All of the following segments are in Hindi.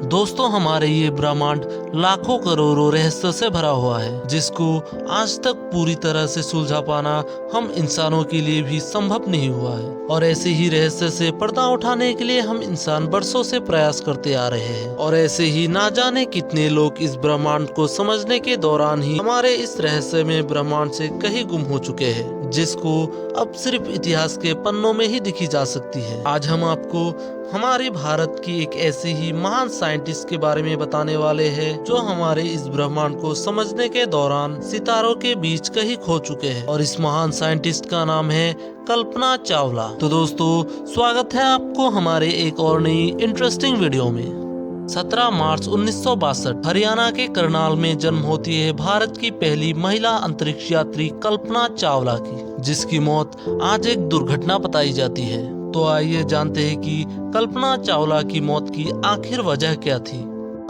दोस्तों, हमारे ये ब्रह्मांड लाखों करोड़ों रहस्य से भरा हुआ है, जिसको आज तक पूरी तरह से सुलझा पाना हम इंसानों के लिए भी संभव नहीं हुआ है। और ऐसे ही रहस्य से पर्दा उठाने के लिए हम इंसान बरसों से प्रयास करते आ रहे हैं। और ऐसे ही ना जाने कितने लोग इस ब्रह्मांड को समझने के दौरान ही हमारे इस रहस्य में ब्रह्मांड से कहीं गुम हो चुके हैं, जिसको अब सिर्फ इतिहास के पन्नों में ही दिखी जा सकती है। आज हम आपको हमारे भारत की एक ऐसी ही महान साइंटिस्ट के बारे में बताने वाले हैं, जो हमारे इस ब्रह्मांड को समझने के दौरान सितारों के बीच कहीं खो चुके हैं। और इस महान साइंटिस्ट का नाम है कल्पना चावला। तो दोस्तों, स्वागत है आपको हमारे एक और नई इंटरेस्टिंग वीडियो में। 17 मार्च 1962 हरियाणा के करनाल में जन्म होती है भारत की पहली महिला अंतरिक्ष यात्री कल्पना चावला की, जिसकी मौत आज एक दुर्घटना बताई जाती है। तो आइए जानते हैं कि कल्पना चावला की मौत की आखिर वजह क्या थी।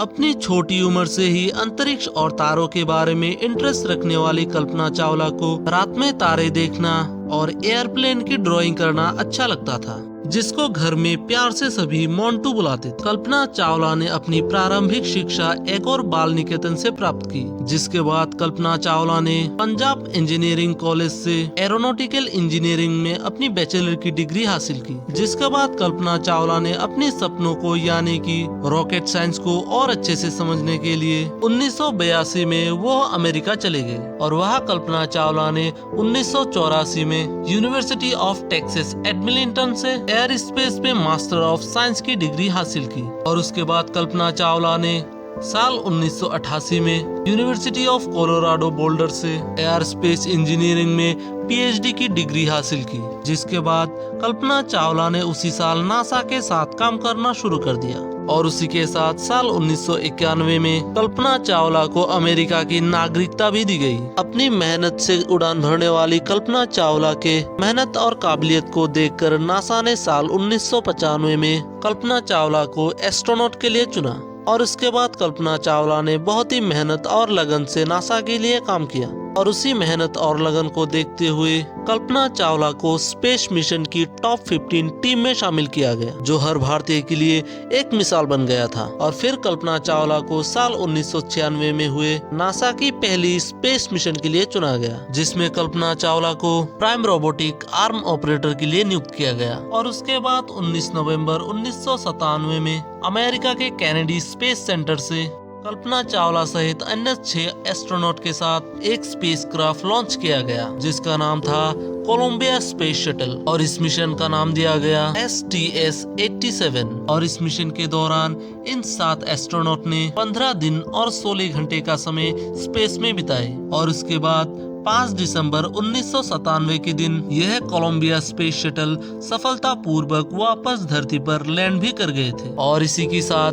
अपनी छोटी उम्र से ही अंतरिक्ष और तारों के बारे में इंटरेस्ट रखने वाली कल्पना चावला को रात में तारे देखना और एयरप्लेन की ड्राइंग करना अच्छा लगता था, जिसको घर में प्यार से सभी मोंटू बुलाते थे। कल्पना चावला ने अपनी प्रारंभिक शिक्षा एक और बाल निकेतन से प्राप्त की, जिसके बाद कल्पना चावला ने पंजाब इंजीनियरिंग कॉलेज से एरोनॉटिकल इंजीनियरिंग में अपनी बैचलर की डिग्री हासिल की। जिसके बाद कल्पना चावला ने अपने सपनों को यानी कि रॉकेट साइंस को और अच्छे से समझने के लिए 1982 में वो अमेरिका चले गए। और वहाँ कल्पना चावला ने 1984 में यूनिवर्सिटी ऑफ टेक्सास एडमिंटन से एयर स्पेस में मास्टर ऑफ साइंस की डिग्री हासिल की। और उसके बाद कल्पना चावला ने साल 1988 में यूनिवर्सिटी ऑफ कोलोराडो बोल्डर से एयर स्पेस इंजीनियरिंग में पीएचडी की डिग्री हासिल की। जिसके बाद कल्पना चावला ने उसी साल नासा के साथ काम करना शुरू कर दिया। और उसी के साथ साल 1991 में कल्पना चावला को अमेरिका की नागरिकता भी दी गई। अपनी मेहनत से उड़ान भरने वाली कल्पना चावला के मेहनत और काबिलियत को देखकर नासा ने साल 1995 में कल्पना चावला को एस्ट्रोनॉट के लिए चुना। और उसके बाद कल्पना चावला ने बहुत ही मेहनत और लगन से नासा के लिए काम किया। और उसी मेहनत और लगन को देखते हुए कल्पना चावला को स्पेस मिशन की टॉप 15 टीम में शामिल किया गया, जो हर भारतीय के लिए एक मिसाल बन गया था। और फिर कल्पना चावला को साल 1996 में हुए नासा की पहली स्पेस मिशन के लिए चुना गया, जिसमें कल्पना चावला को प्राइम रोबोटिक आर्म ऑपरेटर के लिए नियुक्त किया गया। और उसके बाद 19 नवंबर 1997 में अमेरिका के कैनेडी स्पेस सेंटर से कल्पना चावला सहित अन्य 6 एस्ट्रोनॉट के साथ एक स्पेसक्राफ्ट लॉन्च किया गया, जिसका नाम था कोलंबिया स्पेस शटल। और इस मिशन का नाम दिया गया STS-87। और इस मिशन के दौरान इन 7 एस्ट्रोनॉट ने 15 दिन और 16 घंटे का समय स्पेस में बिताए। और उसके बाद 5 दिसंबर 1997 के दिन यह कोलंबिया स्पेस शटल सफलतापूर्वक वापस धरती पर लैंड भी कर गए थे। और इसी के साथ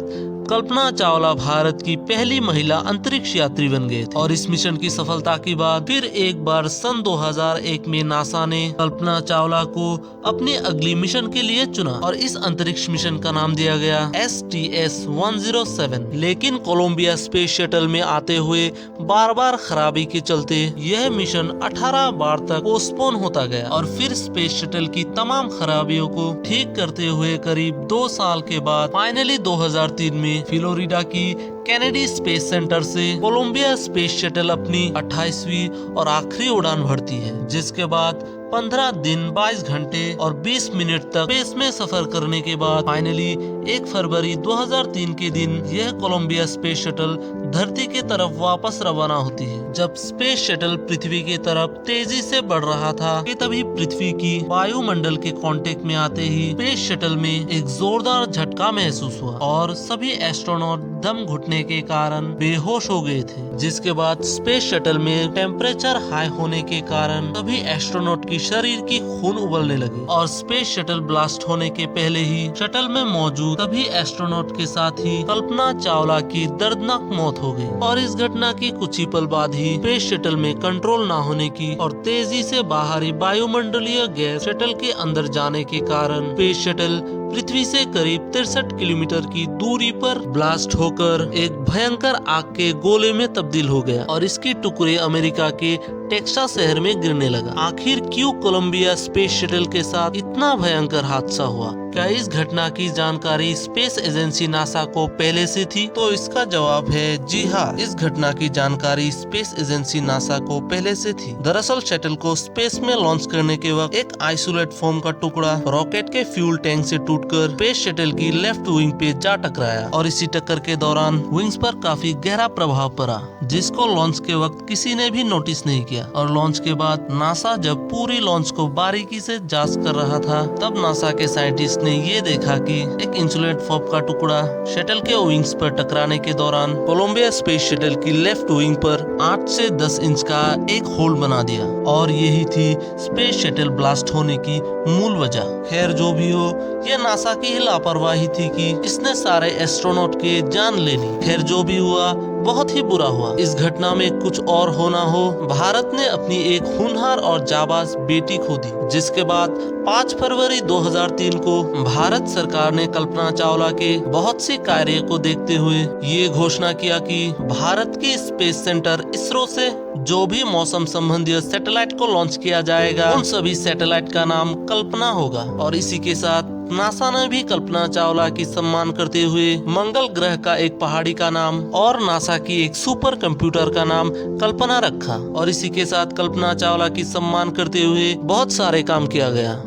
कल्पना चावला भारत की पहली महिला अंतरिक्ष यात्री बन गए थे। और इस मिशन की सफलता के बाद फिर एक बार सन 2001 में नासा ने कल्पना चावला को अपने अगली मिशन के लिए चुना। और इस अंतरिक्ष मिशन का नाम दिया गया STS-107। लेकिन कोलंबिया स्पेस शटल में आते हुए बार बार खराबी के चलते यह मिशन 18 बार तक पोस्टपोन होता गया। और फिर स्पेस शटल की तमाम खराबियों को ठीक करते हुए करीब 2 साल के बाद फाइनली 2003 में फ्लोरिडा की कैनेडी स्पेस सेंटर से कोलंबिया स्पेस शटल अपनी 28वीं और आखिरी उड़ान भरती है, जिसके बाद 15 दिन 22 घंटे और 20 मिनट तक स्पेस में सफर करने के बाद फाइनली 1 फरवरी 2003 के दिन यह कोलंबिया स्पेस शटल धरती के तरफ वापस रवाना होती है। जब स्पेस शटल पृथ्वी की तरफ तेजी से बढ़ रहा था कि तभी पृथ्वी की वायुमंडल के कांटेक्ट में आते ही स्पेस शटल में एक जोरदार झटका महसूस हुआ और सभी एस्ट्रोनॉट दम घुटने के कारण बेहोश हो गए थे। जिसके बाद स्पेस शटल में टेम्परेचर हाई होने के कारण सभी एस्ट्रोनॉट की शरीर की खून उबलने लगे। और स्पेस शटल ब्लास्ट होने के पहले ही शटल में मौजूद सभी एस्ट्रोनॉट के साथ ही कल्पना चावला की दर्दनाक मौत हो गई। और इस घटना की कुछ ही पल बाद ही स्पेस शटल में कंट्रोल न होने की और तेजी से बाहरी वायुमंडलीय गैस शटल के अंदर जाने के कारण स्पेस शटल पृथ्वी से करीब 63 किलोमीटर की दूरी पर ब्लास्ट होकर एक भयंकर आग के गोले में तब्दील हो गया और इसके टुकड़े अमेरिका के टेक्सास शहर में गिरने लगा। आखिर क्यों कोलंबिया स्पेस शटल के साथ इतना भयंकर हादसा हुआ? क्या इस घटना की जानकारी स्पेस एजेंसी नासा को पहले से थी? तो इसका जवाब है जी हाँ, इस घटना की जानकारी स्पेस एजेंसी नासा को पहले से थी। दरअसल शटल को स्पेस में लॉन्च करने के वक्त एक आइसोलेट फोम का टुकड़ा रॉकेट के फ्यूल टैंक से टूटकर स्पेस शटल की लेफ्ट विंग पे जा टकराया और इसी टक्कर के दौरान विंग्स पर काफी गहरा प्रभाव पड़ा, जिसको लॉन्च के वक्त किसी ने भी नोटिस नहीं किया। और लॉन्च के बाद नासा जब पूरी लॉन्च को बारीकी से जांच कर रहा था, तब नासा के साइंटिस्ट ने ये देखा कि एक इंसुलेट फोम का टुकड़ा शटल के विंग्स पर टकराने के दौरान कोलंबिया स्पेस शटल की लेफ्ट विंग पर 8 से 10 इंच का एक होल बना दिया और यही थी स्पेस शटल ब्लास्ट होने की मूल वजह। खैर जो भी हो, यह नासा की ही लापरवाही थी कि इसने सारे एस्ट्रोनॉट के जान ले ली। खैर जो भी हुआ, बहुत ही बुरा हुआ। इस घटना में कुछ और होना हो, भारत ने अपनी एक होनहार और जाबाज बेटी खो दी, जिसके बाद 5 फरवरी 2003 को भारत सरकार ने कल्पना चावला के बहुत सी कार्य को देखते हुए ये घोषणा किया कि भारत की स्पेस सेंटर इसरो से जो भी मौसम संबंधी सैटेलाइट को लॉन्च किया जाएगा, उन सभी सैटेलाइट का नाम कल्पना होगा। और इसी के साथ नासा ने भी कल्पना चावला की सम्मान करते हुए मंगल ग्रह का एक पहाड़ी का नाम और नासा की एक सुपर कंप्यूटर का नाम कल्पना रखा। और इसी के साथ कल्पना चावला की सम्मान करते हुए बहुत सारे काम किया गया।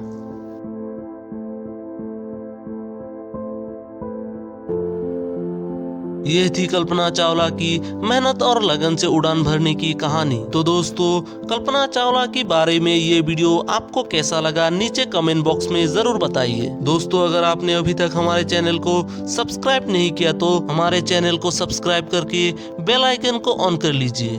ये थी कल्पना चावला की मेहनत और लगन से उड़ान भरने की कहानी। तो दोस्तों, कल्पना चावला के बारे में ये वीडियो आपको कैसा लगा, नीचे कमेंट बॉक्स में जरूर बताइए। दोस्तों, अगर आपने अभी तक हमारे चैनल को सब्सक्राइब नहीं किया तो हमारे चैनल को सब्सक्राइब करके बेल आइकन को ऑन कर लीजिए।